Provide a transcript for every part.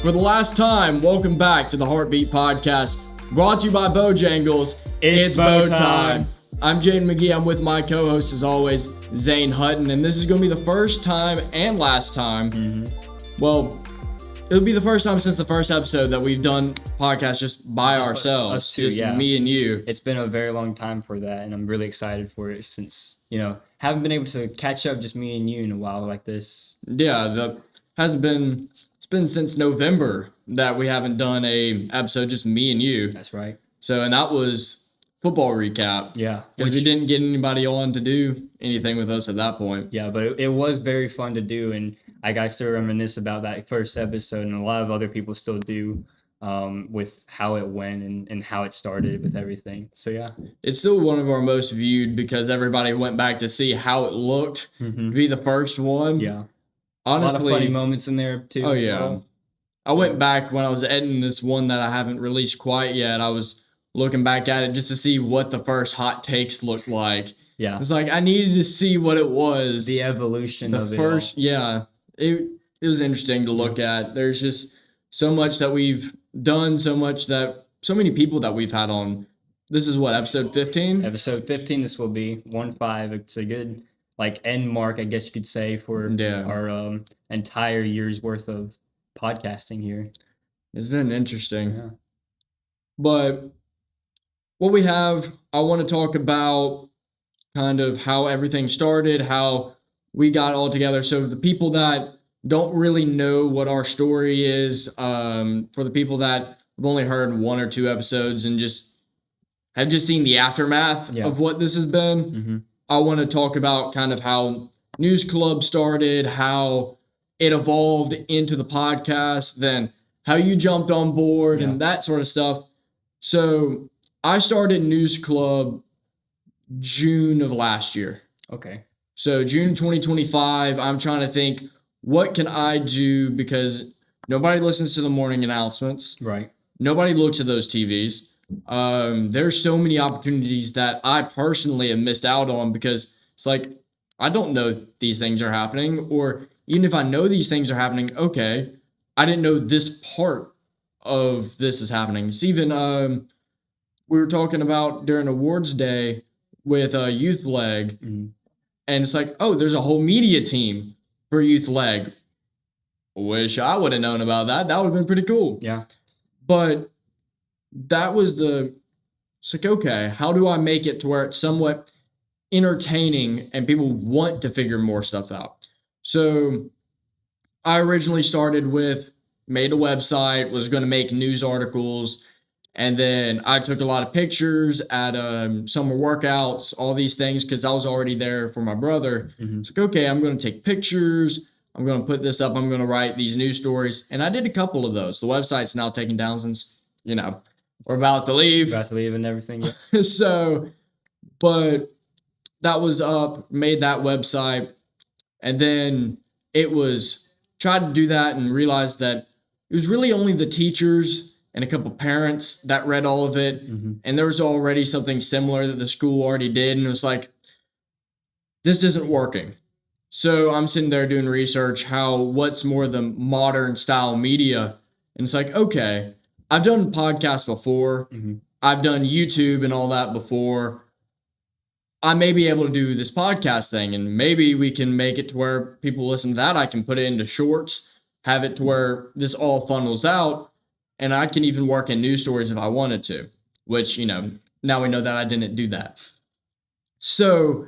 For the last time, welcome back to the Hartbeat Podcast, brought to you by Bojangles. It's Bow Time. I'm Jadon McGee. I'm with my co-host, as always, Zane Hutton, and this is going to be the first time and last time. Well, it'll be the first time since the first episode that we've done podcasts just by ourselves, us two, just me and you. It's been a very long time for that, and I'm really excited for it since, haven't been able to catch up just me and you in a while like this. Yeah, it's been since November that we haven't done a episode just me and you. That's right. So, and that was football recap. Yeah. Because we didn't get anybody on to do anything with us at that point. Yeah, but it was very fun to do, and I got to reminisce about that first episode, and a lot of other people still do with how it went and how it started with everything. So, yeah. It's still one of our most viewed because everybody went back to see how it looked to be the first one. Yeah. Honestly, a lot of funny moments in there, too. Oh, yeah. Well. I went back when I was editing this one that I haven't released quite yet. I was looking back at it just to see what the first hot takes looked like. Yeah. It's like I needed to see what it was. The evolution of it. It was interesting to look at. There's just so much that we've done, so many people that we've had on. This is what, episode 15? Episode 15, this will be 1-5. It's a good end mark, I guess you could say, for our entire year's worth of podcasting here. It's been interesting. Yeah. But what we have, I want to talk about kind of how everything started, how we got all together. So the people that don't really know what our story is, for the people that have only heard one or two episodes and have just seen the aftermath of what this has been, I want to talk about kind of how News Club started, how it evolved into the podcast, then how you jumped on board and that sort of stuff. So I started News Club June of last year. Okay. So June 2025, I'm trying to think, what can I do? Because nobody listens to the morning announcements. Right. Nobody looks at those TVs. There's so many opportunities that I personally have missed out on because it's like, I don't know these things are happening, or even if I know these things are happening, okay, I didn't know this part of this is happening. It's even, we were talking about during awards day with Youth Leg, and it's like, oh, there's a whole media team for Youth Leg. Wish I would have known about that. That would have been pretty cool. Yeah. But that was it's like, okay, how do I make it to where it's somewhat entertaining and people want to figure more stuff out? So I originally made a website, was going to make news articles, and then I took a lot of pictures at summer workouts, all these things, because I was already there for my brother. It's like, okay, I'm going to take pictures, I'm going to put this up, I'm going to write these news stories, and I did a couple of those. The website's now taken down since, we're about to leave. And everything. Yeah. So, but that was up, made that website, and then tried to do that and realized that it was really only the teachers and a couple parents that read all of it, and there was already something similar that the school already did, and it was like, this isn't working. So I'm sitting there doing research, what's more the modern style media, and it's like, okay, I've done podcasts before, I've done YouTube and all that before, I may be able to do this podcast thing, and maybe we can make it to where people listen to that. I can put it into shorts, have it to where this all funnels out, and I can even work in news stories if I wanted to, which, now we know that I didn't do that. So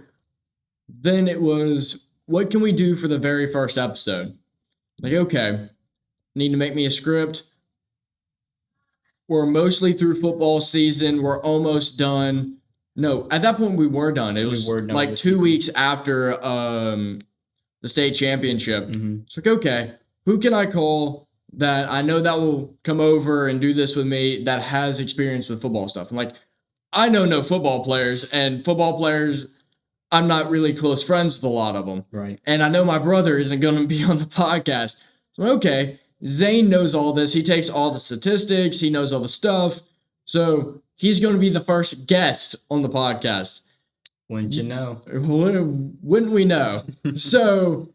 then it was, what can we do for the very first episode? Like, okay, need to make me a script. We're mostly through football season. We're almost done. No, at that point we were done. It was like 2 weeks after the state championship. It's like, okay, who can I call that I know that will come over and do this with me that has experience with football stuff? I'm like, I know no football players, and football players, I'm not really close friends with a lot of them. Right. And I know my brother isn't going to be on the podcast. So, okay, Zane knows all this. He takes all the statistics. He knows all the stuff. So he's going to be the first guest on the podcast. Wouldn't you know? Wouldn't we know? So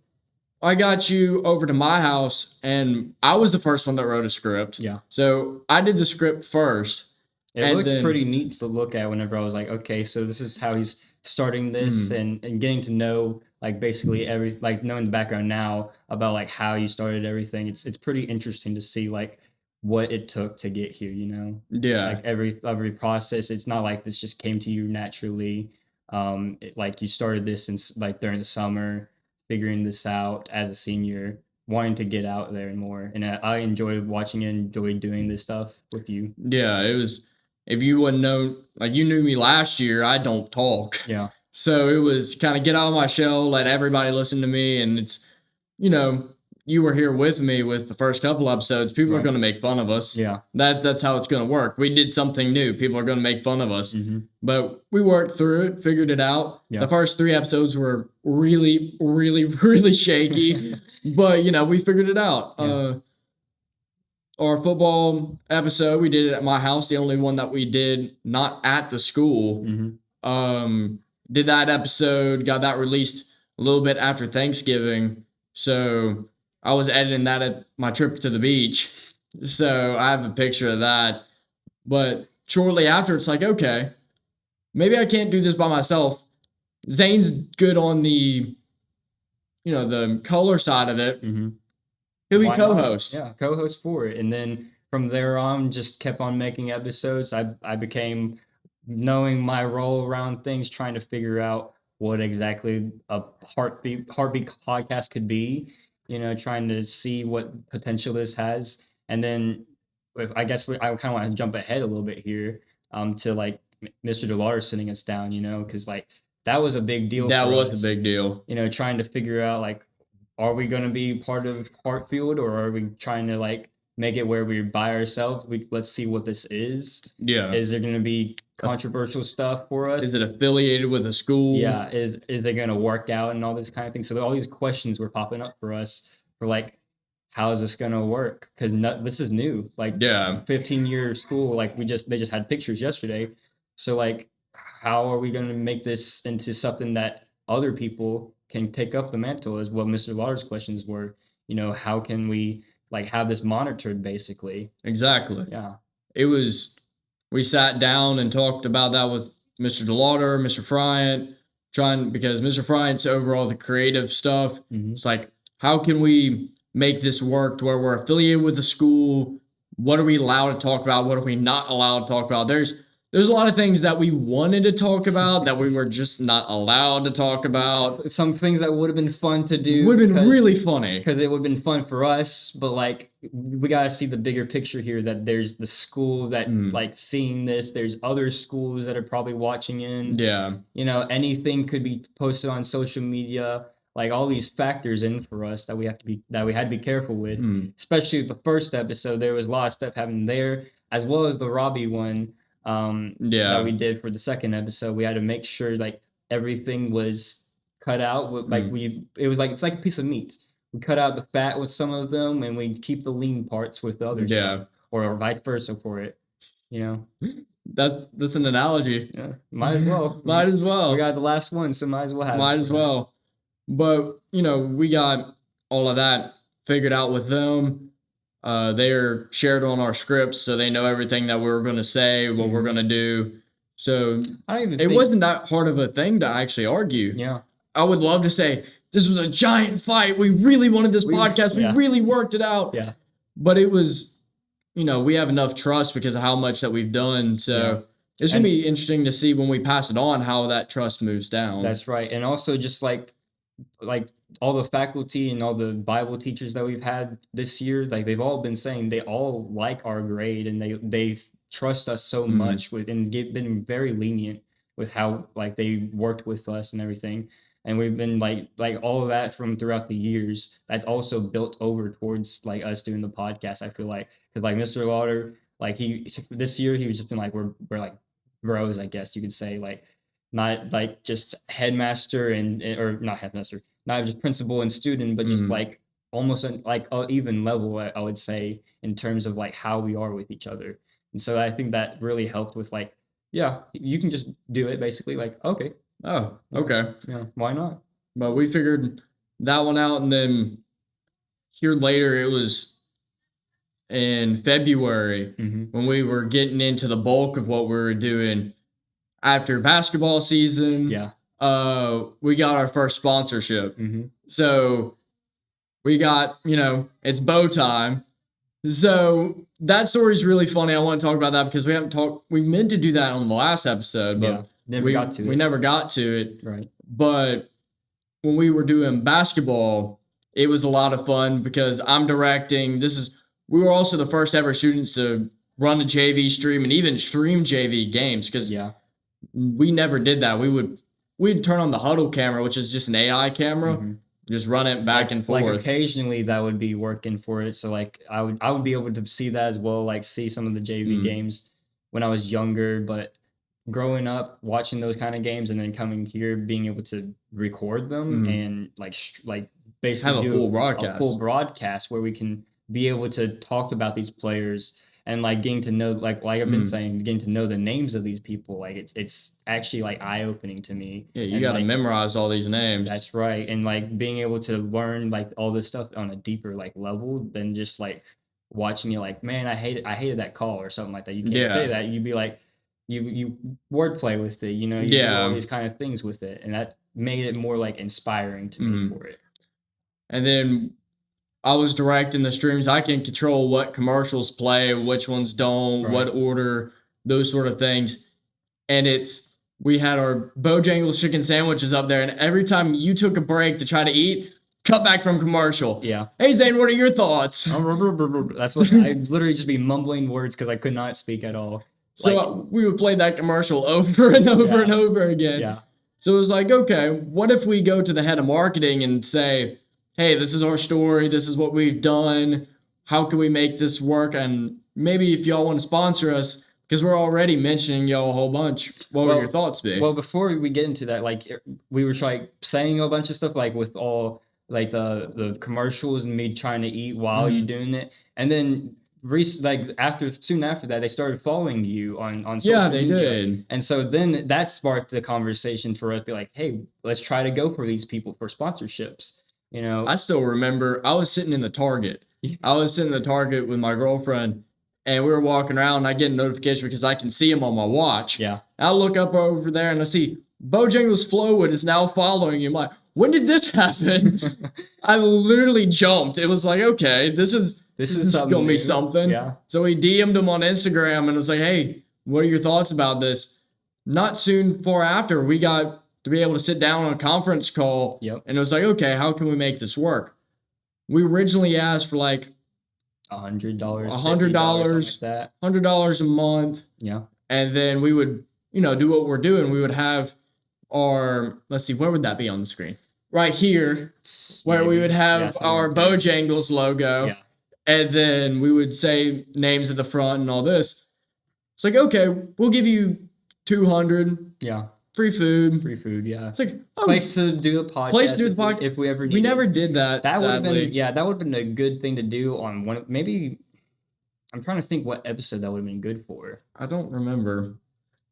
I got you over to my house, and I was the first one that wrote a script. Yeah. So I did the script first. It looked pretty neat to look at whenever I was like, okay, so this is how he's starting this and getting to know like basically like knowing the background now about like how you started everything. It's pretty interesting to see like what it took to get here, you know? Yeah. Like every process. It's not like this just came to you naturally. Like you started this like during the summer, figuring this out as a senior, wanting to get out there and more. And I enjoyed watching it, enjoyed doing this stuff with you. Yeah, it was. If you wouldn't know, like you knew me last year, I don't talk. Yeah. So it was kind of get out of my shell, let everybody listen to me, and it's, you were here with me with the first couple episodes. People are going to make fun of us. Yeah. That's how it's going to work. We did something new. People are going to make fun of us. But we worked through it, figured it out. Yeah. The first 3 episodes were really, really, really shaky. But, we figured it out. Yeah. Our football episode, we did it at my house. The only one that we did not at the school. Did that episode, got that released a little bit after Thanksgiving. So I was editing that at my trip to the beach. So I have a picture of that. But shortly after, it's like, okay, maybe I can't do this by myself. Zane's good on the, the color side of it. He'll be co-host. Yeah, co-host for it. And then from there on, just kept on making episodes. I became knowing my role around things, trying to figure out what exactly a Hartbeat podcast could be, trying to see what potential this has. And then I guess I kind of want to jump ahead a little bit here to like Mr. DeLauder sitting us down, because like that was a big deal. That was a big deal. Trying to figure out like, are we going to be part of Hartfield, or are we trying to like make it where we're by ourselves? Let's see what this is. Yeah. Is there going to be controversial stuff for us? Is it affiliated with a school? Yeah. Is it going to work out and all this kind of thing? So all these questions were popping up for us for like, how is this going to work? Because this is new. Like 15-year school. Like they just had pictures yesterday. So like, how are we going to make this into something that other people can take up the mantle, is what Mr. Lauder's questions were. How can we like have this monitored basically? Exactly. Yeah. We sat down and talked about that with Mr. DeLauder, Mr. Friant, because Mr. Friant's over all the creative stuff. It's like, how can we make this work to where we're affiliated with the school? What are we allowed to talk about? What are we not allowed to talk about? There's a lot of things that we wanted to talk about that we were just not allowed to talk about. Some things that would have been fun to do. Would have been really funny. Because it would have been fun for us, but like we got to see the bigger picture here, that there's the school that's like seeing this. There's other schools that are probably watching in. Yeah. Anything could be posted on social media. Like all these factors in for us that we had to be careful with. Especially with the first episode, there was a lot of stuff happening there, as well as the Robbie one. That we did for the second episode. We had to make sure like everything was cut out with, like it's like a piece of meat. We cut out the fat with some of them and we keep the lean parts with the other stuff, or vice versa for it. That's an analogy. Yeah, might as well. Might as well. We got the last one, so might as well have might as well. But we got all of that figured out with them. They are shared on our scripts, so they know everything that we're going to say, what we're going to do. So it wasn't that hard of a thing to actually argue. Yeah. I would love to say, this was a giant fight. We really wanted this podcast. We really worked it out. Yeah. But it was, we have enough trust because of how much that we've done. So it's going to be interesting to see when we pass it on how that trust moves down. That's right. And also just like all the faculty and all the Bible teachers that we've had this year, like they've all been saying they all like our grade and they trust us so much with, and been very lenient with how like they worked with us and everything. And we've been like all of that from throughout the years. That's also built over towards like us doing the podcast. I feel like, because like Mr. Lauder, like this year he was just been like we're like bros, I guess you could say, like not like just headmaster or not headmaster, not just principal and student, but just like almost like an even level, I would say, in terms of like how we are with each other. And so I think that really helped with like, yeah, you can just do it basically, like, okay. Oh, okay. Yeah, why not? But we figured that one out, and then here later it was in February when we were getting into the bulk of what we were doing after basketball season. Yeah. We got our first sponsorship. So we got, it's bow time. So that story is really funny. I want to talk about that because we meant to do that on the last episode, but never got to it. We never got to it. Right. But when we were doing basketball, it was a lot of fun because I'm directing. We were also the first ever students to run a JV stream and even stream JV games because we never did that. We'd turn on the huddle camera, which is just an AI camera, just run it back and forth. Like occasionally that would be working for it. So like I would be able to see that as well, like see some of the JV games when I was younger, but growing up watching those kind of games and then coming here being able to record them and like basically have a full broadcast where we can be able to talk about these players and like getting to know like I've been saying, getting to know the names of these people, like it's actually like eye-opening to me. Yeah, you got to memorize all these names. That's right. And like being able to learn like all this stuff on a deeper like level than just like watching it like, man, I hated that call or something like that. You can't say that. You'd be like you wordplay with it, you do all these kind of things with it, and that made it more like inspiring to me for it. And then I was directing the streams. I can control what commercials play, which ones don't, what order, those sort of things. And we had our Bojangles chicken sandwiches up there, and every time you took a break to try to eat, cut back from commercial. Yeah. Hey, Zane, what are your thoughts? That's what I'd literally just be mumbling words because I could not speak at all. So we would play that commercial over and over and over again. Yeah. So it was like, okay, what if we go to the head of marketing and say, hey, this is our story. This is what we've done. How can we make this work? And maybe if y'all want to sponsor us, because we're already mentioning y'all a whole bunch, what would your thoughts be? Well, before we get into that, like we were like saying a bunch of stuff, like with all like the commercials and me trying to eat while you're doing it, and then soon after that, they started following you on social media. Yeah, they did. And so then that sparked the conversation for us to be like, hey, let's try to go for these people for sponsorships. I still remember I was sitting in the Target. With my girlfriend, and we were walking around, and I get a notification because I can see him on my watch. Yeah. I look up over there, and I see Bojangles Flowwood is now following you. I'm like, when did this happen? I literally jumped. It was like, okay, this is going to be something. Yeah. So we DM'd him on Instagram and was like, hey, what are your thoughts about this? Not far after, we got to be able to sit down on a conference call. Yep. And it was like, okay, how can we make this work? We originally asked for like $100, $100 a month. Yeah. And then we would, do what we're doing. We would have let's see, where would that be on the screen? Right here, where we would have our Bojangles logo. Yeah. And then we would say names at the front and all this. It's like, okay, we'll give you $200. Yeah. Free food, yeah. It's like place to do the podcast. If we ever need. We never did that. That would have been that would have been a good thing to do on one. Maybe I'm trying to think what episode that would have been good for. I don't remember.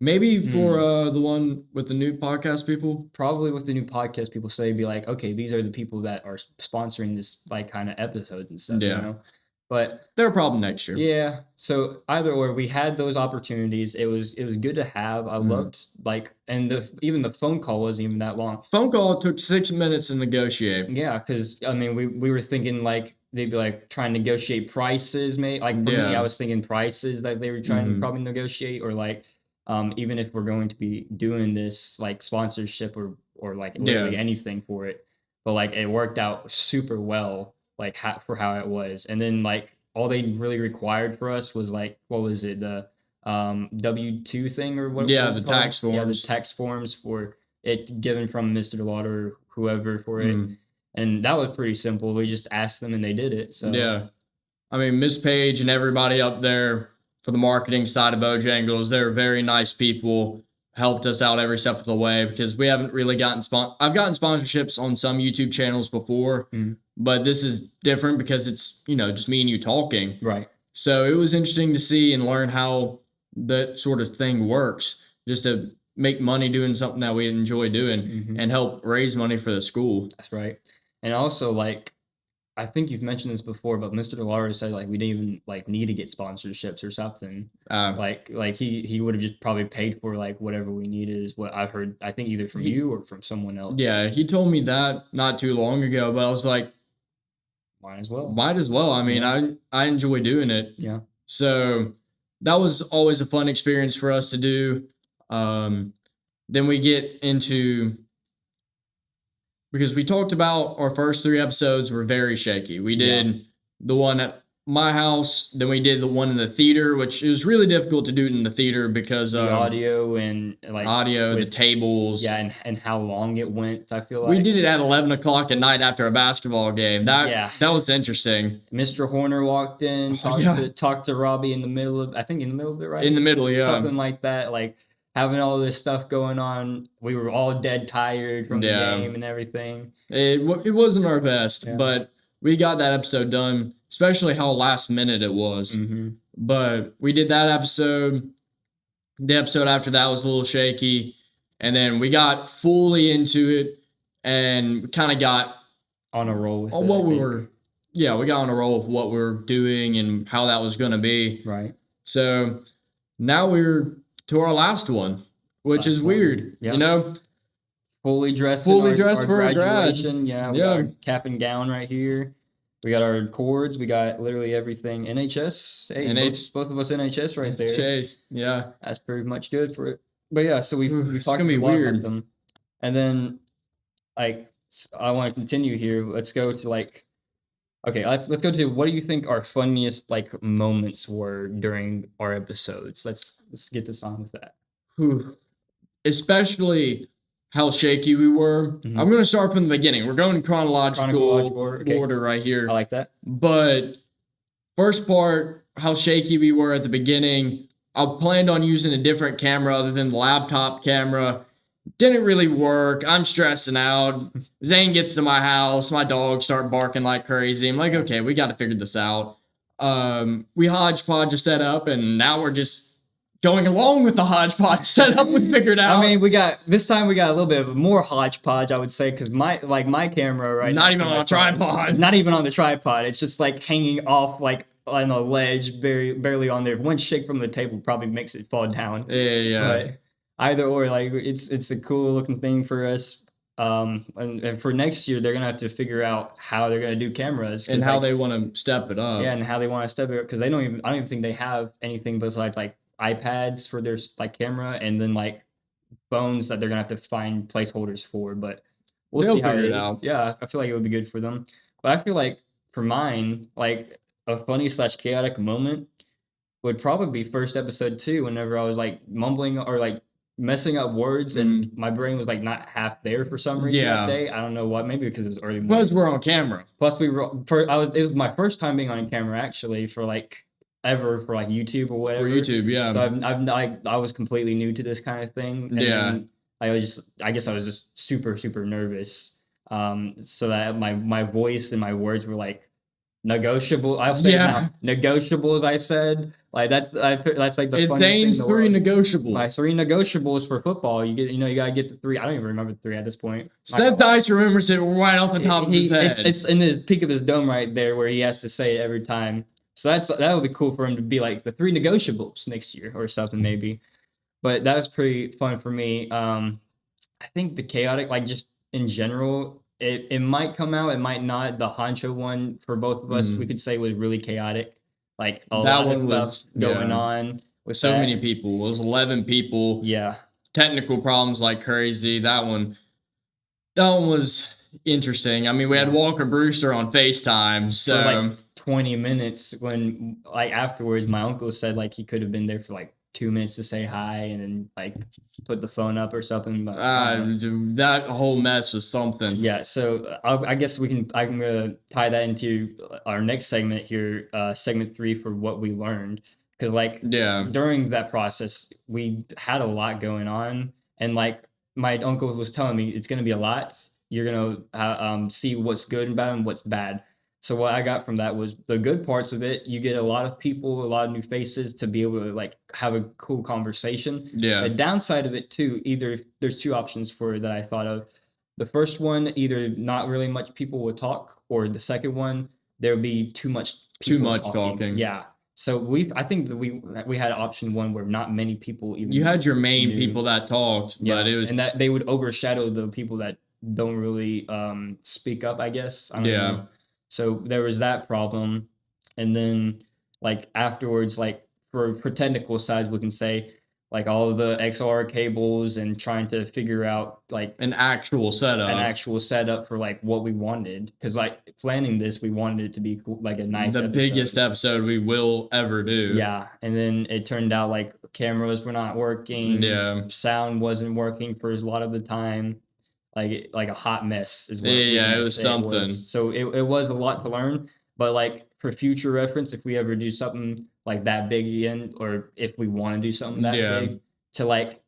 Maybe for the one with the new podcast people. Probably with the new podcast people, so they'd be like, okay, these are the people that are sponsoring this like kind of episodes and stuff. Yeah. But they're a problem next year. Yeah. So either or, we had those opportunities. It was good to have. I loved and even the phone call wasn't even that long. Phone call took 6 minutes to negotiate. Yeah, because I mean we were thinking like they'd be like trying to negotiate prices, maybe like for me, I was thinking prices that they were trying to probably negotiate, or like even if we're going to be doing this like sponsorship or like literally anything for it, but like it worked out super well. Like for how it was, and then like all they really required for us was like, what was it, the W-2 thing or what? Yeah, the tax forms. Yeah, the tax forms for it given from Mr. DeLauder or whoever for it, and that was pretty simple. We just asked them and they did it. So yeah, I mean Miss Page and everybody up there for the marketing side of Bojangles, they're very nice people. Helped us out every step of the way because we haven't really gotten I've gotten sponsorships on some YouTube channels before, but this is different because it's, just me and you talking. Right. So it was interesting to see and learn how that sort of thing works, just to make money doing something that we enjoy doing and help raise money for the school. That's right. And also, like, I think you've mentioned this before, but Mr. DeLauro said like we didn't even like need to get sponsorships or something. Like he would have just probably paid for like whatever we needed is what I've heard. I think either from you or from someone else. Yeah, he told me that not too long ago, but I was like, might as well. Might as well. I mean, I enjoy doing it. Yeah. So that was always a fun experience for us to do. Then we get into, because we talked about our first 3 episodes were very shaky. We did the one at my house, then we did the one in the theater, which it was really difficult to do it in the theater because the audio and like the tables. Yeah, and how long it went, I feel like. We did it at 11 o'clock at night after a basketball game. That was interesting. Mr. Horner walked in, talked to Robbie in the middle of it, right? In the middle, yeah. Something like that, like having all this stuff going on. We were all dead tired from the game and everything. It wasn't our best, but we got that episode done, especially how last minute it was. Mm-hmm. But we did that episode. The episode after that was a little shaky. And then we got fully into it and kind of got on a roll with what we were. Yeah, we got on a roll with what we were doing and how that was going to be. Right. So now we're to our last one, which is weird. Yep. You know? Fully dressed for our graduation. Yeah, we got our cap and gown right here. We got our cords. We got literally everything. NHS. Hey, both of us NHS right there. Chase. Yeah. That's pretty much good for it. But yeah, so we talked gonna be weird. About them. And then, like, I want to continue here. Let's go to like, okay, let's go to what do you think our funniest like moments were during our episodes? Let's get this on with that. Especially how shaky we were. Mm-hmm. I'm going to start from the beginning. We're going chronological order right here. I like that. But first part, how shaky we were at the beginning. I planned on using a different camera other than the laptop camera. Didn't really work. I'm stressing out. Zane gets to my house. My dogs start barking like crazy. I'm like, okay, we got to figure this out. We hodgepodge a setup, and now we're just going along with the hodgepodge setup we figured out. I mean, this time we got a little bit of more hodgepodge, I would say, because my camera right not even on a tripod. Not even on the tripod. It's just like hanging off like on a ledge, barely on there. One shake from the table probably makes it fall down. Yeah. But either or, like it's a cool looking thing for us. And for next year, they're gonna have to figure out how they're gonna do cameras and how they want to step it up. Yeah, and how they want to step it up because I don't even think they have anything besides like iPads for their like camera and then like phones that they're gonna have to find placeholders for, but we'll see how it is. Yeah, I feel like it would be good for them. But I feel like for mine, like a funny / chaotic moment would probably be first episode 2 whenever I was like mumbling or like messing up words and my brain was like not half there for some reason that day. I don't know what, maybe because it was early morning. Plus we're on camera. Plus it was my first time being on camera actually for like ever for like YouTube or whatever. For YouTube, yeah. So I was completely new to this kind of thing. And then I guess I was just super, super nervous. So that my voice and my words were like negotiable. I'll say it now. Negotiables, I said. Like that's like the it's Dane's 3 negotiables. My 3 negotiables for football. You gotta get the 3. I don't even remember the 3 at this point. Seth Dice remembers it right off the top of his head. It's in the peak of his dome right there where he has to say it every time. So that would be cool for him to be like the 3 negotiables next year or something maybe. But that was pretty fun for me. I think the chaotic, like just in general, it might come out, it might not. The Honcho one for both of us, we could say was really chaotic. Like a lot of stuff going on with so many people. It was 11 people. Yeah. Technical problems like crazy. That one was interesting. I mean, we had Walker Brewster on FaceTime, so for like 20 minutes when like afterwards my uncle said like he could have been there for like 2 minutes to say hi and then like put the phone up or something. But that whole mess was something. Yeah, so I guess I'm gonna tie that into our next segment here, segment 3 for what we learned, because like during that process we had a lot going on, and like my uncle was telling me it's gonna be a lot. You're gonna see what's good and bad and what's bad. So what I got from that was the good parts of it. You get a lot of people, a lot of new faces to be able to like have a cool conversation. Yeah. The downside of it too, either there's 2 options for that I thought of. The first one, either not really much people would talk, or the second one, there would be too much talking. Yeah. So I think that we had option one where not many people even. You had your main knew. people that talked, but it was, and that they would overshadow the people that don't really speak up, I guess. I don't know. So there was that problem, and then like afterwards, like for technical sides, we can say like all of the XLR cables and trying to figure out like an actual setup for like what we wanted, because like planning this, we wanted it to be cool, like a nice biggest episode we will ever do. Yeah, and then it turned out like cameras were not working. Yeah, sound wasn't working for a lot of the time. Like a hot mess is what it was something. So it was a lot to learn, but like for future reference, if we ever do something like that big again, or if we want to do something that big, to like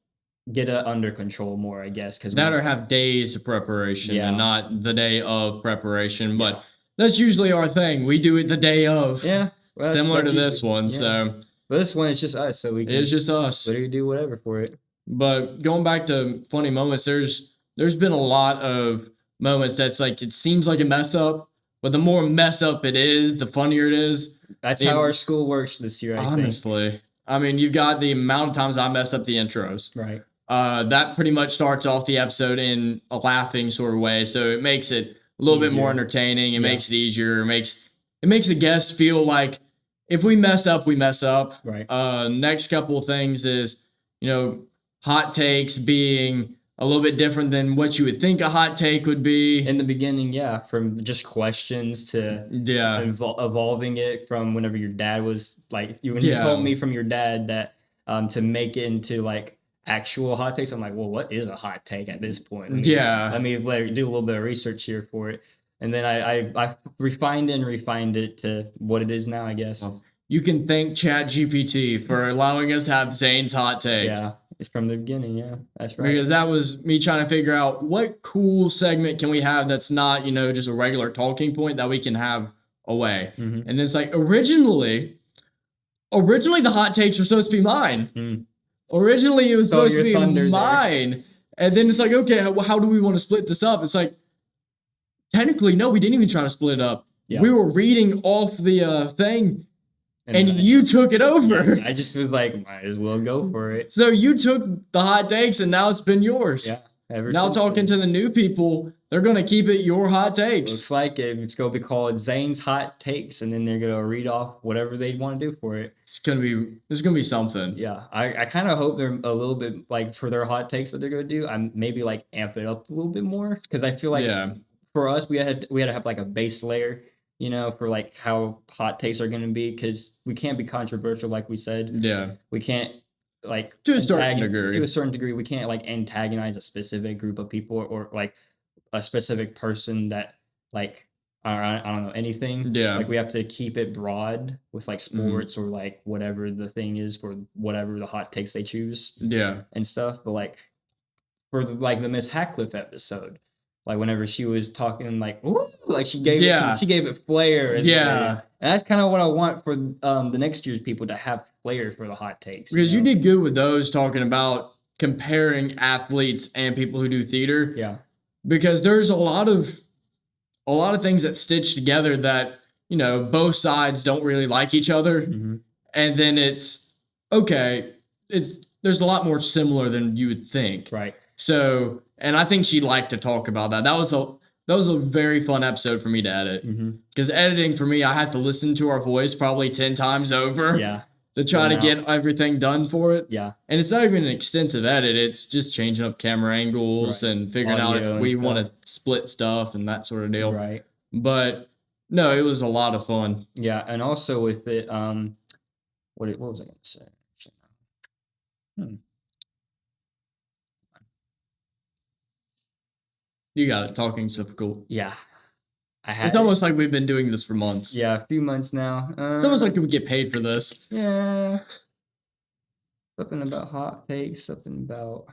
get it under control more, I guess, because that or have days of preparation and not the day of preparation. But that's usually our thing. We do it the day of. Yeah, well, similar to this one. So, but this one is just us, so we can. It's just us. Literally do whatever for it. But going back to funny moments, there's been a lot of moments that's like it seems like a mess up, but the more mess up it is, the funnier it is. That's how our school works this year, honestly. think. I mean, you've got the amount of times I mess up the intros. Right. That pretty much starts off the episode in a laughing sort of way, so it makes it a little bit more entertaining. It makes it easier. It makes the guest feel like if we mess up, we mess up. Right. Next couple of things is, hot takes being a little bit different than what you would think a hot take would be. In the beginning, from just questions to evolving it from whenever your dad was like, you told me from your dad that to make it into like actual hot takes. I'm like, well, what is a hot take at this point? Let me do a little bit of research here for it. And then I refined it to what it is now, I guess. You can thank ChatGPT for allowing us to have Zane's hot takes. Yeah. It's from the beginning, that's right. Because that was me trying to figure out what cool segment can we have that's not, just a regular talking point that we can have away. Mm-hmm. And it's like, originally the hot takes were supposed to be mine. Mm. Originally it was supposed to be mine. There. And then it's like, okay, how do we want to split this up? It's like, technically, no, we didn't even try to split it up. Yeah. We were reading off the thing. And you took it over. I just was like, might as well go for it. So you took the hot takes, and now it's been yours. Yeah. Now talking to the new people, they're going to keep it your hot takes. Looks like it's going to be called Zane's Hot Takes, and then they're going to read off whatever they want to do for it. It's going to be something. Yeah. I kind of hope they're a little bit, like, for their hot takes that they're going to do, I'm maybe, like, amp it up a little bit more. Because I feel like for us, we had to have, like, a base layer, for like how hot takes are going to be, because we can't be controversial, like we said. Yeah. We can't like to a certain degree, we can't like antagonize a specific group of people or like a specific person that like, I don't know, anything. Yeah. Like we have to keep it broad with like sports or like whatever the thing is for whatever the hot takes they choose. Yeah. And stuff. But like for the Miss Hackliff episode, like whenever she was talking, like, ooh, like she gave it flair. And that's kind of what I want for the next year's people to have flair for the hot takes. Because you did good with those, talking about comparing athletes and people who do theater. Yeah. Because there's a lot of things that stitch together that, both sides don't really like each other. Mm-hmm. And then it's, okay, there's a lot more similar than you would think. Right. So... And I think she'd like to talk about that. That was a very fun episode for me to edit. Because editing for me, I had to listen to our voice probably 10 times over. Yeah. To try to get everything done for it. Yeah. And it's not even an extensive edit. It's just changing up camera angles and figuring out if we want to split stuff and that sort of deal. Right. But no, it was a lot of fun. Yeah, and also with it, what was I going to say? You got it. Talking's difficult. Yeah. It's almost like we've been doing this for months. Yeah, a few months now. It's almost like we get paid for this. Yeah. Something about hot takes, something about...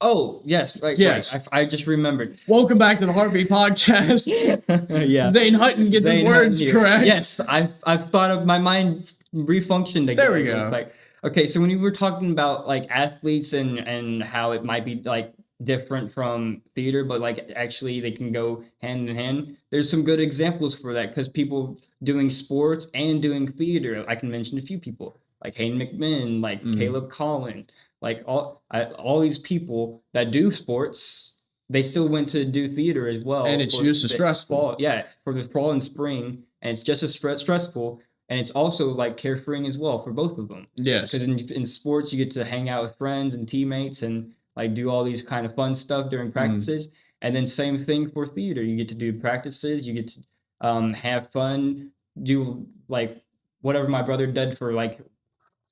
Oh, yes. Right, yes. Right. I just remembered. Welcome back to the Hartbeat Podcast. Yeah. Zane Hutton gets his words correct. Yes. I've thought of my mind refunctioned again. There we go. It's like, Okay, so when you were talking about like athletes and how it might be like different from theater, but like actually they can go hand in hand. There's some good examples for that because people doing sports and doing theater. I can mention a few people like Hayden McMahon, like Mm. Caleb Collins, like all these people that do sports. They still went to do theater as And well it's for just as the stressful. fall. Yeah, for the fall and spring, and it's just as stressful, and it's also like carefreeing as well for both of them. Yes. Because in sports, you get to hang out with friends and teammates and like do all these kind of fun stuff during practices. And then same thing for theater. You get to do practices. You get to have fun. Do like whatever my brother did for like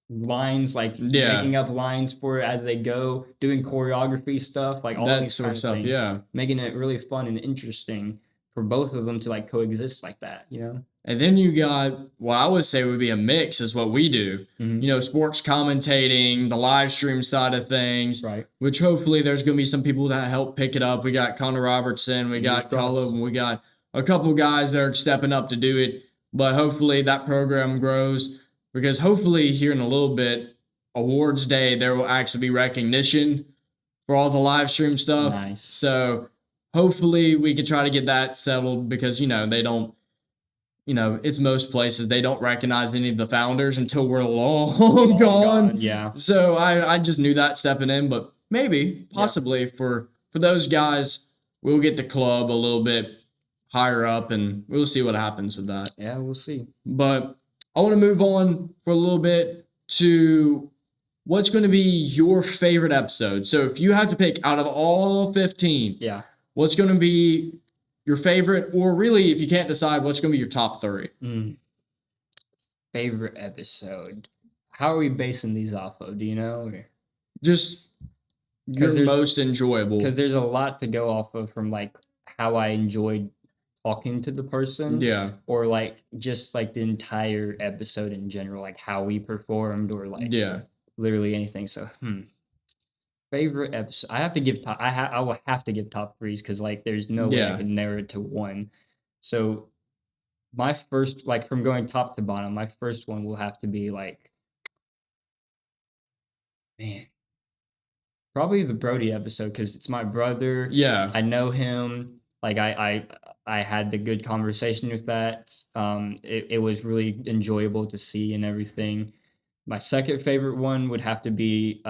lines, like Yeah. making up lines for it as they go, doing choreography stuff, like all That these sort kind of of stuff. things, Yeah. making it really fun and interesting for both of them to like coexist like that, you know? And then you got what I would say would be a mix is what we do. Mhm. Sports commentating, the live stream side of things, Right. which hopefully there's going to be some people that help pick it up. We got Connor Robertson, we Fingers got crossed. Cullen, we got a couple guys that are stepping up to do it. But hopefully that program grows because hopefully here in a little bit, awards day, there will actually be recognition for all the live stream stuff. Nice. So hopefully we can try to get that settled because, they don't, it's most places they don't recognize any of the founders until we're long gone. Yeah. So I just knew that stepping in, but maybe, possibly for those guys, we'll get the club a little bit higher up and we'll see what happens with that. Yeah, we'll see. But I want to move on for a little bit to what's going to be your favorite episode. So if you have to pick out of all 15, Yeah. what's going to be your favorite, or really, if you can't decide, what's going to be your top 3? Favorite episode. How are we basing these off of? Do you know? Just your most enjoyable. Because there's a lot to go off of from like how I enjoyed talking to the person. Yeah. Or like just like the entire episode in general, like how we performed or like literally anything. So favorite episode. I have to give top. I will have to give top 3s because like there's no way I can narrow it to one. So my first, like from going top to bottom, my first one will have to be like, man, probably the Brody episode because it's my brother. Yeah. I know him. Like I had the good conversation with that. It was really enjoyable to see and everything. My second favorite one would have to be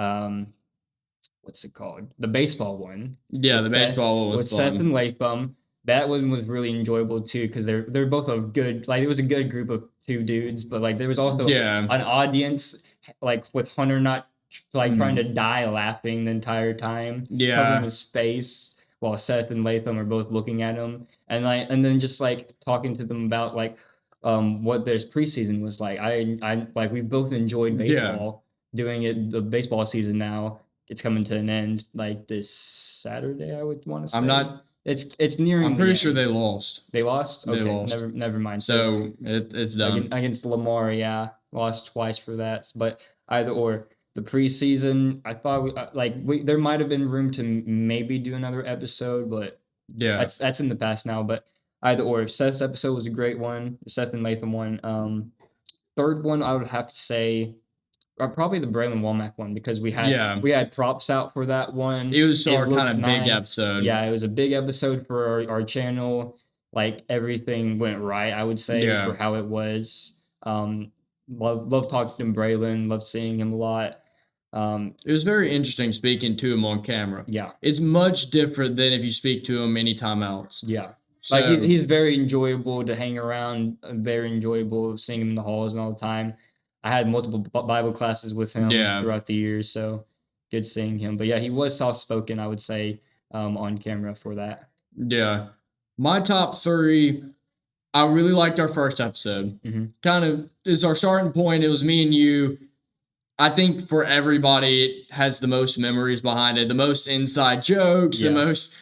what's it called? The baseball one. Yeah, the baseball one was fun. Seth and Latham. That one was really enjoyable too because they're both a good, like it was a good group of 2 dudes, but like there was also an audience like with Hunter not like trying to die laughing the entire time, covering his face while Seth and Latham are both looking at him, and then just like talking to them about like what their preseason was like. I like we both enjoyed baseball doing it. The baseball season now it's coming to an end like this Saturday. I would want to say. It's nearing. I'm pretty sure they lost. They lost. Okay, they lost. Never mind. So it's done against Lamar. Yeah, lost twice for that. But either or, the preseason, I thought there might have been room to maybe do another episode, but that's in the past now. But either or, Seth's episode was a great one. Seth and Latham one. Third one, I would have to say. Probably the Braylon Womack one because we had props out for that one. It was our kind of big episode. Yeah, it was a big episode for our channel. Like everything went right, I would say, for how it was. Love talking to Braylon. Love seeing him a lot. It was very interesting speaking to him on camera. Yeah, it's much different than if you speak to him anytime else. Yeah. So, like he's very enjoyable to hang around. Very enjoyable seeing him in the halls and all the time. I had multiple Bible classes with him throughout the years, so good seeing him. But yeah, he was soft-spoken, I would say, on camera for that. Yeah. My top 3, I really liked our first episode. Kind of is our starting point. It was me and you. I think for everybody, it has the most memories behind it, the most inside jokes, the most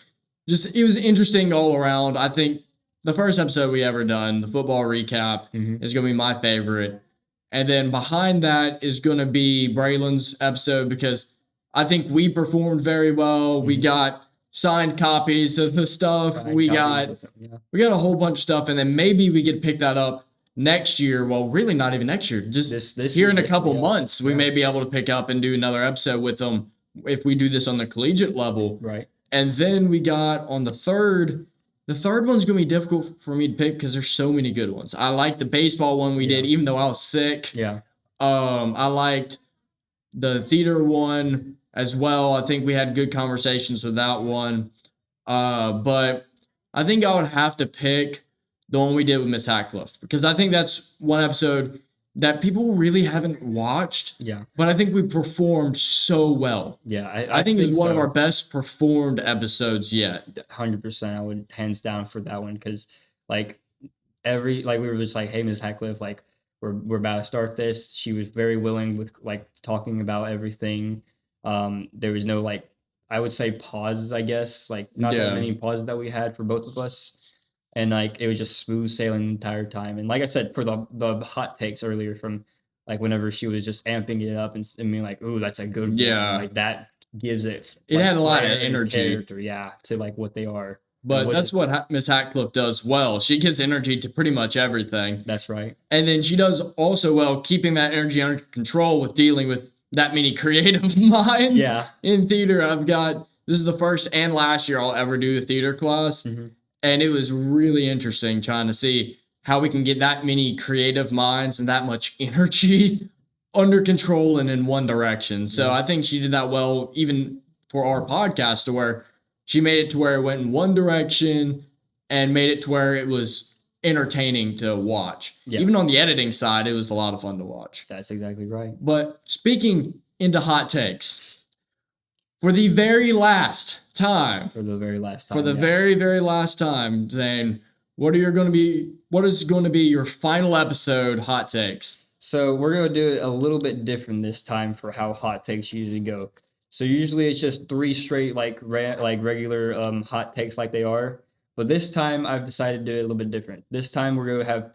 it was interesting all around. I think the first episode we ever done, the football recap, is going to be my favorite. And then behind that is going to be Braylon's episode because I think we performed very well. We got signed copies of the stuff. We got a whole bunch of stuff. And then maybe we could pick that up next year, well, really not even next year, just This here year, in a this couple year, months, we yeah. may be able to pick up and do another episode with them if we do this on the collegiate level. Right. And then we got on the third one's going to be difficult for me to pick because there's so many good ones. I like the baseball one we did, even though I was sick. Yeah. I liked the theater one as well. I think we had good conversations with that one. But I think I would have to pick the one we did with Miss Hackcliffe because I think that's one episode that people really haven't watched. Yeah. But I think we performed so well. Yeah. I think it's one of our best performed episodes yet. 100%. I would hands down for that one because like we were just like, hey, Ms. Hackcliffe, like we're about to start this. She was very willing with like talking about everything. There was no like, I would say pauses, I guess, like not that many pauses that we had for both of us. And like it was just smooth sailing the entire time. And like I said, for the hot takes earlier from like whenever she was just amping it up and being like, "Ooh, that's a good one." Like that gives it. It like, had a lot of energy, character, to like what they are. But that's what Miss Hackcliffe does well. She gives energy to pretty much everything. That's right. And then she does also well keeping that energy under control with dealing with that many creative minds. Yeah. In theater, this is the first and last year I'll ever do a theater class. Mm-hmm. And it was really interesting trying to see how we can get that many creative minds and that much energy under control and in one direction. So I think she did that well, even for our podcast, to where she made it to where it went in one direction and made it to where it was entertaining to watch. Yeah. Even on the editing side, it was a lot of fun to watch. That's exactly right. But speaking into hot takes, for the very last time, very, very last time, Zane, what is going to be your final episode hot takes? So we're going to do it a little bit different this time for how hot takes usually go. So usually it's just 3 straight like regular hot takes like they are. But this time I've decided to do it a little bit different. This time we're going to have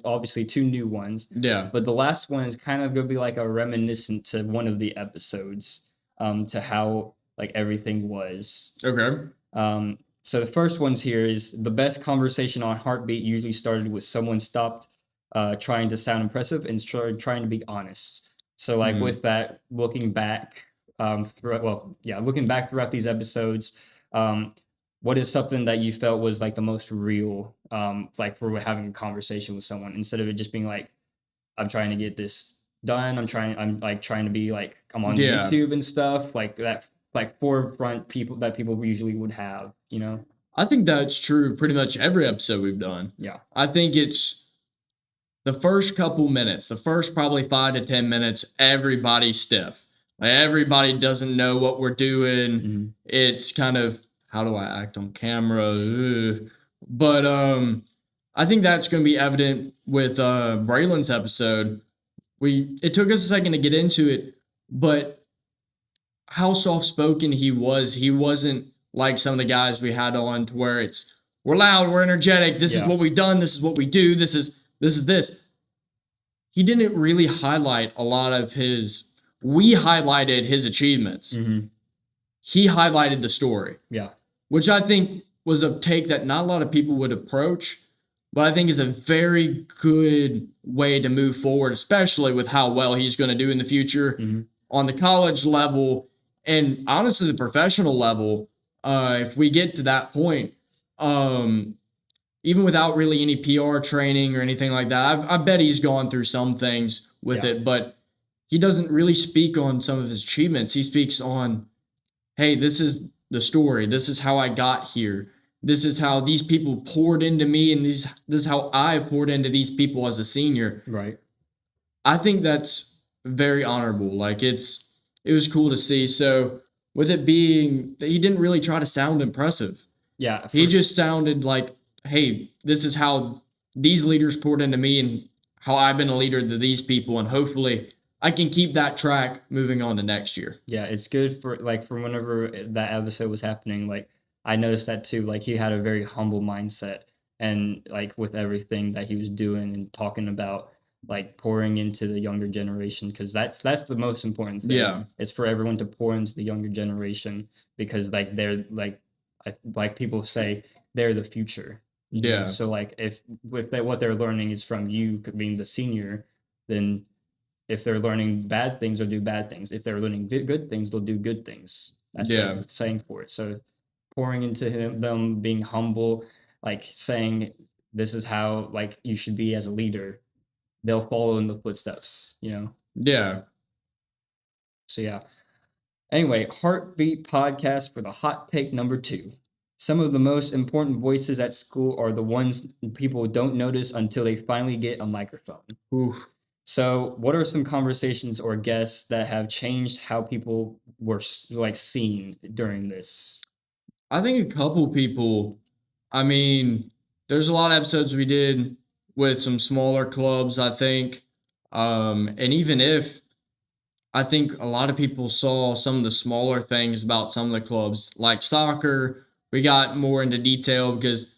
obviously 2 new ones. Yeah. But the last one is kind of going to be like a reminiscent to one of the episodes, to how like everything was. Okay. So the first one's here is the best conversation on Hartbeat usually started with someone stopped trying to sound impressive and started trying to be honest. So like with that, looking back throughout these episodes, what is something that you felt was like the most real, like for having a conversation with someone instead of it just being like, I'm trying to get this done. I'm trying to be like, I'm on YouTube and stuff like that. Like forefront people that people usually would have, you know? I think that's true pretty much every episode we've done. Yeah. I think it's the first couple minutes, the first probably 5 to 10 minutes, everybody's stiff. Like everybody doesn't know what we're doing. Mm-hmm. It's kind of, how do I act on camera? Ugh. But I think that's going to be evident with Braylon's episode. It took us a second to get into it, but how soft-spoken he wasn't like some of the guys we had on to where we're loud, we're energetic, this is what we've done, this is what we do, this is. He didn't really highlight a lot of we highlighted his achievements. Mm-hmm. He highlighted the story. Yeah. Which I think was a take that not a lot of people would approach, but I think is a very good way to move forward, especially with how well he's going to do in the future on the college level. And honestly, the professional level, if we get to that point, even without really any PR training or anything like that, I bet he's gone through some things with it, but he doesn't really speak on some of his achievements. He speaks on, hey, this is the story. This is how I got here. This is how these people poured into me, and this is how I poured into these people as a senior. Right. I think that's very honorable. Like it was cool to see. So with it being that he didn't really try to sound impressive. Yeah. He just sounded like, hey, this is how these leaders poured into me and how I've been a leader to these people. And hopefully I can keep that track moving on to next year. Yeah. It's good for whenever that episode was happening. Like I noticed that too. Like he had a very humble mindset and like with everything that he was doing and talking about, like pouring into the younger generation, because that's the most important thing. Yeah, is for everyone to pour into the younger generation because like they're like people say they're the future. Yeah. So like if what they're learning is from you being the senior, then if they're learning bad things, they'll do bad things. If they're learning good things, they'll do good things. That's the saying for it. So pouring into them, being humble, like saying this is how like you should be as a leader, they'll follow in the footsteps, Yeah. So yeah. Anyway, Heartbeat Podcast for the hot take number 2. Some of the most important voices at school are the ones people don't notice until they finally get a microphone. Oof. So, what are some conversations or guests that have changed how people were like seen during this? I think a couple people, I mean, there's a lot of episodes we did with some smaller clubs, I think. And even if I think a lot of people saw some of the smaller things about some of the clubs, like soccer, we got more into detail because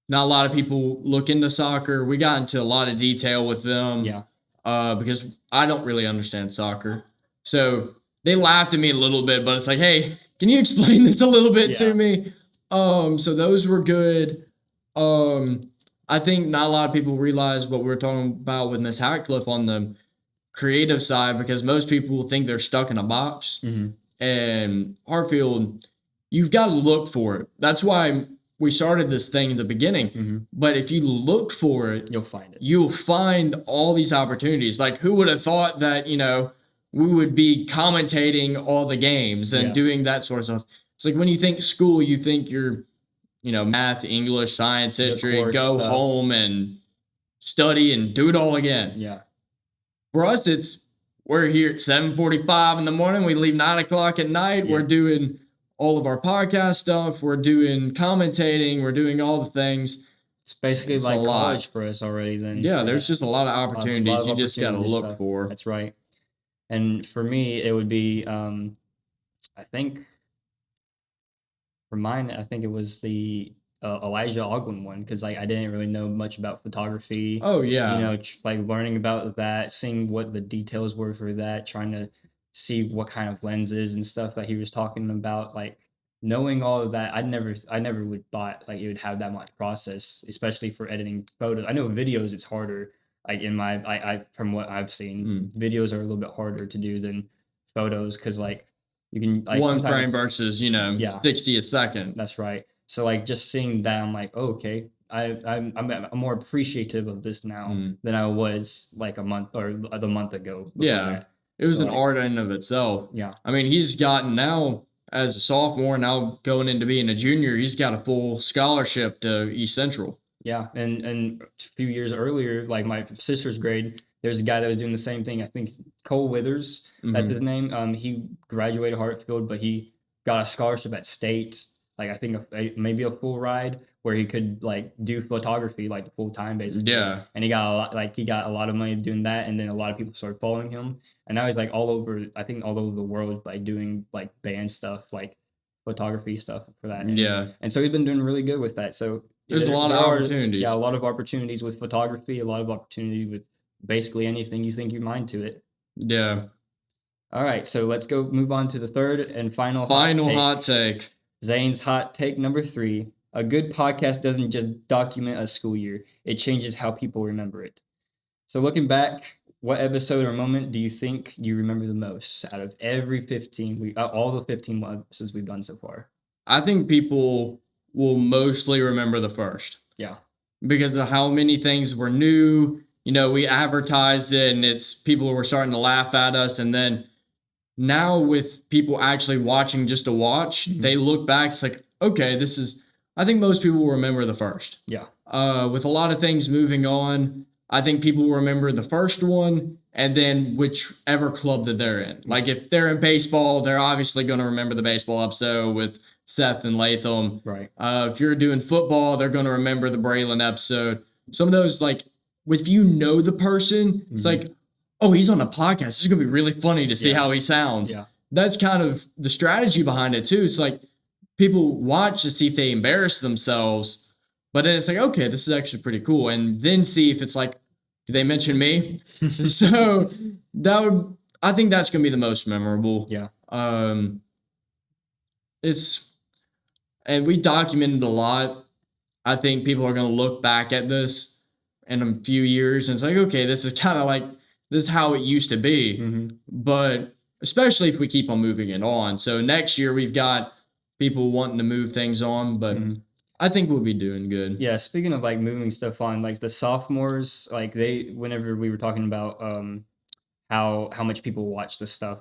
not a lot of people look into soccer. We got into a lot of detail with them. Yeah. Because I don't really understand soccer. So they laughed at me a little bit, but it's like, hey, can you explain this a little bit to me? So those were good. I think not a lot of people realize what we're talking about with Miss Hatcliffe on the creative side, because most people think they're stuck in a box. And Hartfield, you've got to look for it. That's why we started this thing in the beginning. But if you look for it, you'll find it. You'll find all these opportunities. Like, who would have thought that, we would be commentating all the games and doing that sort of stuff. It's like when you think school, you think you're, math, English, science, history, go home and study and do it all again. Yeah. For us, we're here at 7:45 in the morning. We leave 9 o'clock at night. We're doing all of our podcast stuff. We're doing commentating. We're doing all the things. It's basically like college for us already then. Yeah, there's just a lot of opportunities you just got to look for. That's right. And for me, it would be, I think, for mine, I think it was the Elijah Ogwin one, because I didn't really know much about photography. Oh, yeah. Like learning about that, seeing what the details were for that, trying to see what kind of lenses and stuff that he was talking about, like knowing all of that. I never would thought like it would have that much process, especially for editing photos. I know videos it's harder. Like I from what I've seen, videos are a little bit harder to do than photos, because like you can like one frame versus 60 a second. That's right. So like just seeing that, I'm like, oh, okay, I'm more appreciative of this now than I was like a month or the month ago. Yeah, it was an art in of itself. Yeah, I mean, he's gotten now as a sophomore, now going into being a junior, he's got a full scholarship to East Central. Yeah, and a few years earlier, like my sister's grade, there's a guy that was doing the same thing. I think Cole Withers, that's his name. He graduated Hartfield, but he got a scholarship at State. Like I think maybe a full ride where he could like do photography like full time basically. Yeah, and he got a lot of money doing that, and then a lot of people started following him, and now he's like all over the world, like doing like band stuff, like photography stuff for that. And so he's been doing really good with that. So there's a lot of opportunities. Yeah, a lot of opportunities with photography, a lot of opportunity with basically anything you think you mind to it. Yeah. All right, so let's go move on to the third and final hot take. Zane's hot take number 3. A good podcast doesn't just document a school year. It changes how people remember it. So looking back, what episode or moment do you think you remember the most out of every 15, all the 15 episodes we've done so far? I think people will mostly remember the first. Yeah. Because of how many things were new. We advertised it and people were starting to laugh at us. And then now with people actually watching just to watch, they look back, it's like, okay, I think most people will remember the first. Yeah. With a lot of things moving on, I think people will remember the first one and then whichever club that they're in. Like if they're in baseball, they're obviously going to remember the baseball episode with Seth and Latham. Right. If you're doing football, they're going to remember the Braylon episode. Some of those, like, if you know the person, it's like, oh, he's on a podcast. This is going to be really funny to see how he sounds. Yeah. That's kind of the strategy behind it, too. It's like people watch to see if they embarrass themselves, but then it's like, okay, this is actually pretty cool. And then see if it's like, do they mention me? So I think that's going to be the most memorable. Yeah. And we documented a lot. I think people are going to look back at this in a few years and it's like, okay, this is kind of like, this is how it used to be. Mm-hmm. But especially if we keep on moving it on. So next year we've got people wanting to move things on, but I think we'll be doing good. Yeah, speaking of like moving stuff on, like the sophomores, like whenever we were talking about how much people watch this stuff,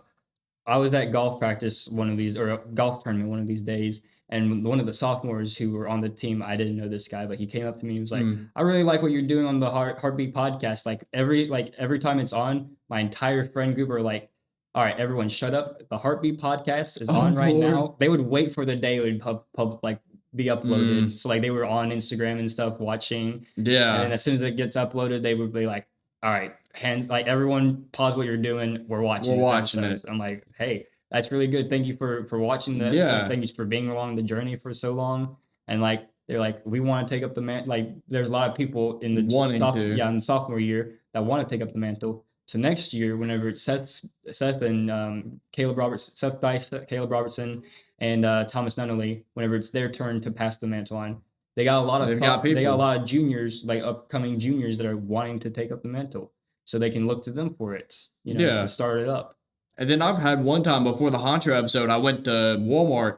I was at golf practice one of these, or a golf tournament one of these days, and one of the sophomores who were on the team, I didn't know this guy, but he came up to me and was like, "I really like what you're doing on the Heartbeat podcast. Like every time it's on, my entire friend group are like, all right, everyone, shut up. The Heartbeat podcast is on right Lord. now." They would wait for the day it would like be uploaded. So like they were on Instagram and stuff watching. Yeah. And then as soon as it gets uploaded, they would be like, all right, hands, like everyone pause what you're doing. We're watching. We're watching it. I'm like, hey, that's really good. Thank you for watching that. Yeah. Thank you for being along the journey for so long. And like, they're like, we want to take up the man. Like, there's a lot of people in the in the sophomore year that want to take up the mantle. So next year, whenever it's Seth and Caleb Robertson, Seth Dice, Caleb Robertson, and Thomas Nunnally, whenever it's their turn to pass the mantle on, they got a lot of juniors, like upcoming juniors, that are wanting to take up the mantle, so they can look to them for it, to start it up. And then I've had one time before the Honcho episode, I went to Walmart,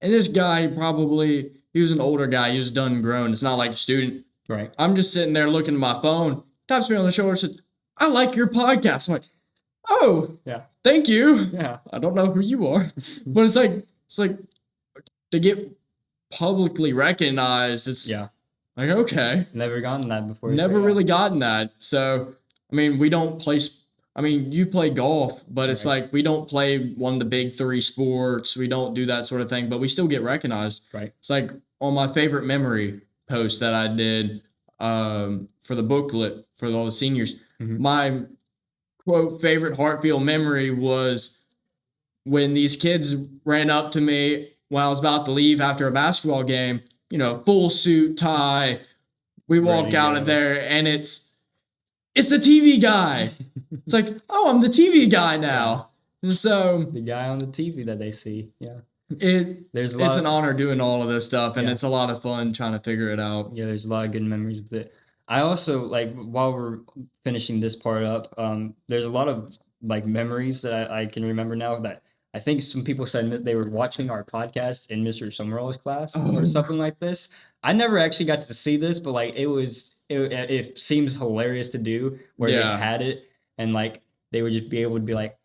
and this guy he was an older guy, he was done and grown. It's not like a student. Right. I'm just sitting there looking at my phone, taps me on the shoulder, and says, "I like your podcast." I'm like, "Oh, yeah, thank you." Yeah. I don't know who you are, but it's like to get publicly recognized. It's like, okay. Never gotten that before. Never really gotten that. So, I mean, we don't play. I mean, you play golf, but it's like we don't play one of the big three sports. We don't do that sort of thing, but we still get recognized. Right. It's like on my favorite memory post that I did for the booklet for all the seniors. My quote favorite Hartfield memory was when these kids ran up to me when I was about to leave after a basketball game, full suit, tie. We walk out of there and it's the TV guy. It's like, oh, I'm the TV guy now. And so the guy on the TV that they see. Yeah. It's an honor doing all of this stuff, and it's a lot of fun trying to figure it out. Yeah, there's a lot of good memories with it. I also, like, while we're finishing this part up, there's a lot of like memories that I can remember now that I think some people said that they were watching our podcast in Mr. Summerall's class or something like this. I never actually got to see this, but like it seems hilarious to do where they had it and like they would just be able to be like,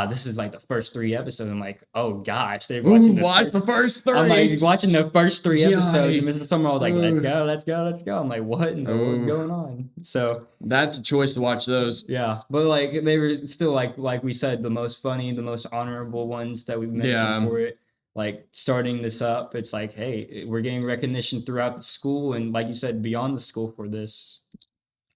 this is like the first 3 episodes. I'm like, oh gosh, they're watching the first 3. I'm like watching the first 3 episodes, and Mr. Summerall was like, let's go. I'm like, what in the world's going on? So that's a choice to watch those. Yeah, but like they were still like we said, the most funny, the most honorable ones that we've mentioned for it. Like starting this up, it's like, hey, we're getting recognition throughout the school, and like you said, beyond the school for this.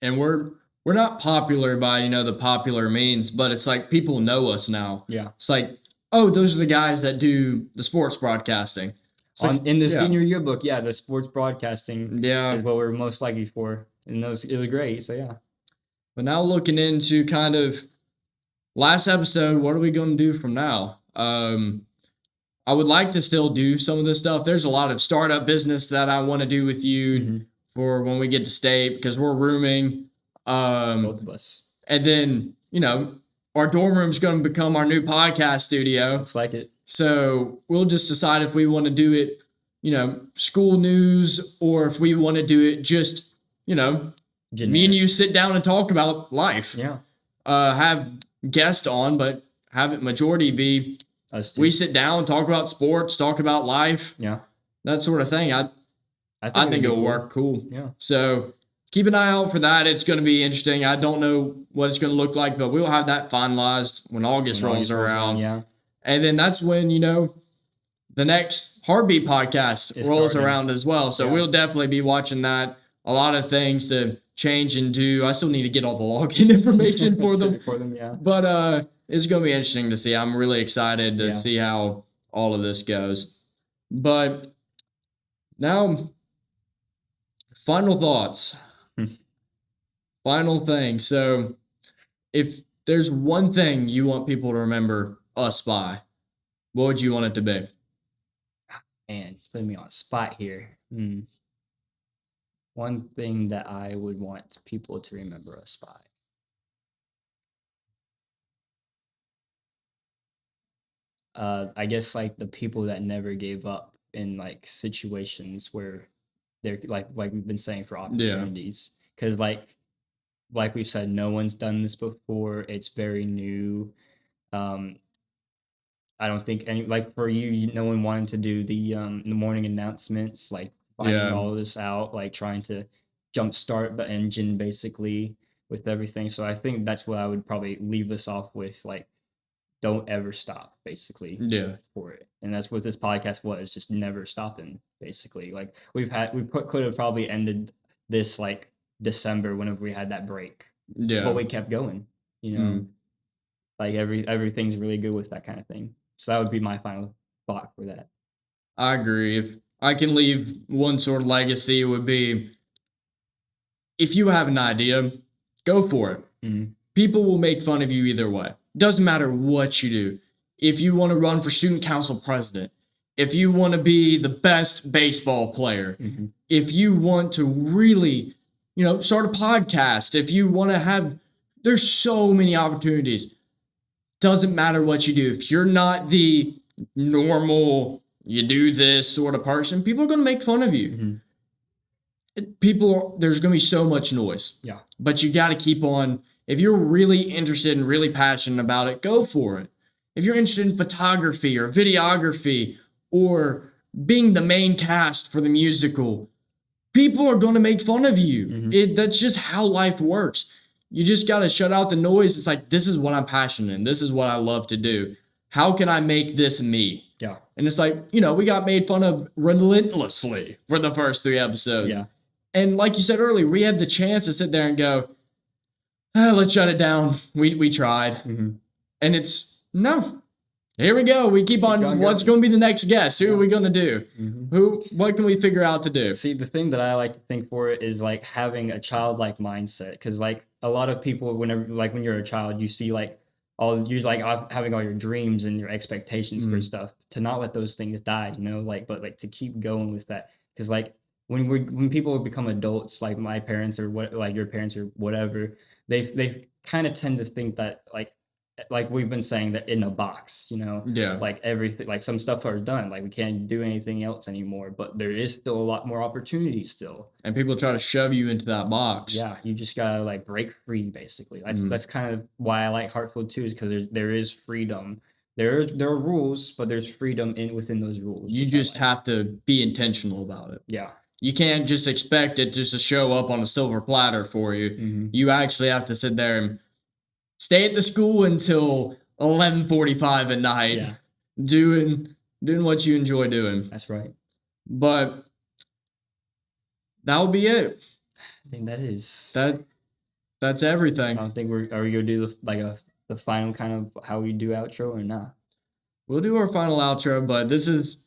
And we're not popular by, the popular means, but it's like people know us now. Yeah. It's like, oh, those are the guys that do the sports broadcasting. In the senior yearbook, the sports broadcasting is what we're most likely for. And it was great, so yeah. But now looking into kind of last episode, what are we going to do from now? I would like to still do some of this stuff. There's a lot of startup business that I want to do with you for when we get to state, because we're rooming. Both of us. And then, our dorm room's going to become our new podcast studio. Looks like it. So we'll just decide if we want to do it, school news, or if we want to do it just, me and you sit down and talk about life. Yeah. Have guests on, but have it majority be us two. We sit down, talk about sports, talk about life. Yeah. That sort of thing. I think it'll work cool. Yeah. So keep an eye out for that. It's going to be interesting. I don't know what it's going to look like, but we'll have that finalized when August rolls around. Yeah. And then that's when, the next Hartbeat Podcast rolls around as well. So we'll definitely be watching that. A lot of things to change and do. I still need to get all the login information for them. Yeah. But it's going to be interesting to see. I'm really excited to see how all of this goes. But now, final thoughts. Final thing. So, if there's one thing you want people to remember us by, what would you want it to be? Man, putting me on a spot here. One thing that I would want people to remember us by. I guess like the people that never gave up in like situations where they're like we've been saying for opportunities. Because like we've said, no one's done this before. It's very new. I don't think any like for you, no one wanted to do the morning announcements, like finding all of this out, like trying to jumpstart the engine basically with everything. So I think that's what I would probably leave us off with, like don't ever stop, basically. For it. And that's what this podcast was, just never stopping, basically. Like we could have probably ended this like December whenever we had that break. But we kept going, you know. Like everything's really good with that kind of thing. So that would be my final thought for that. I agree. If I can leave one sort of legacy, it would be, if you have an idea, go for it. Mm-hmm. People will make fun of you either way. Doesn't matter what you do. If you want to run for student council president, if you want to be the best baseball player, if you want to really, start a podcast, if you want to have, there's so many opportunities. Doesn't matter what you do. If you're not the normal, you do this sort of person, people are going to make fun of you. There's going to be so much noise. Yeah. But you got to keep on. If you're really interested and really passionate about it, go for it. If you're interested in photography or videography or being the main cast for the musical, people are going to make fun of you. That's just how life works. You just got to shut out the noise. It's like, this is what I'm passionate in. This is what I love to do. How can I make this me? Yeah. And it's like, we got made fun of relentlessly for the first 3 episodes. Yeah. And like you said earlier, we had the chance to sit there and go, let's shut it down. We tried. And it's, no. Here we go. We keep on. What's going to be the next guest? Who are we going to do? What can we figure out to do? See, the thing that I like to think for it is like having a childlike mindset. Because like a lot of people, whenever like when you're a child, you see like having all your dreams and your expectations for stuff. To not let those things die, but like to keep going with that. Because like when people become adults, like my parents or what, like your parents or whatever, they kind of tend to think that like we've been saying, that in a box, like everything, like some stuff are done, like we can't do anything else anymore, but there is still a lot more opportunities still. And people try to shove you into that box. Yeah, you just gotta like break free, basically. That's kind of why I like Hartfield too, is because there is freedom. There are rules, but there's freedom within those rules. You just have to be intentional about it. Yeah. You can't just expect it just to show up on a silver platter for you. You actually have to sit there and stay at the school until 11:45 at night, doing what you enjoy doing. That's right. But that will be it. I think that is that's everything. I don't think are we gonna do the final kind of how we do outro or not? We'll do our final outro, but this is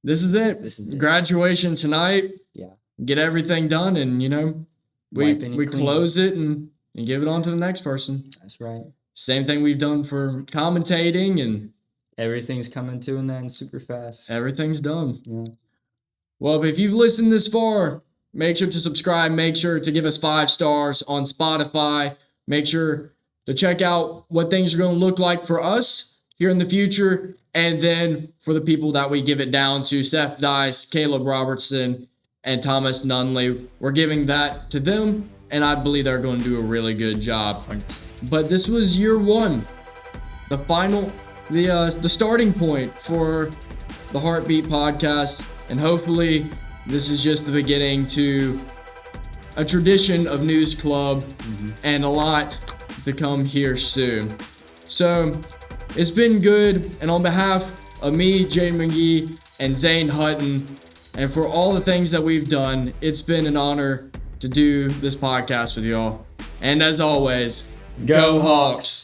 it. This is it. Graduation tonight. Yeah. Get everything done, and we close it and give it on to the next person. That's right. Same thing we've done for commentating, and everything's coming to an end super fast. Everything's done. Yeah. Well, if you've listened this far, make sure to subscribe. Make sure to give us 5 stars on Spotify. Make sure to check out what things are going to look like for us here in the future. And then for the people that we give it down to, Seth Dice, Caleb Robertson, and Thomas Nunley, we're giving that to them. And I believe they're going to do a really good job. 100%. But this was year 1, the final, the starting point for the Hartbeat Podcast. And hopefully this is just the beginning to a tradition of News Club and a lot to come here soon. So it's been good. And on behalf of me, Jadon McGee, and Zane Hutton, and for all the things that we've done, it's been an honor to do this podcast with y'all. And as always, go Hawks!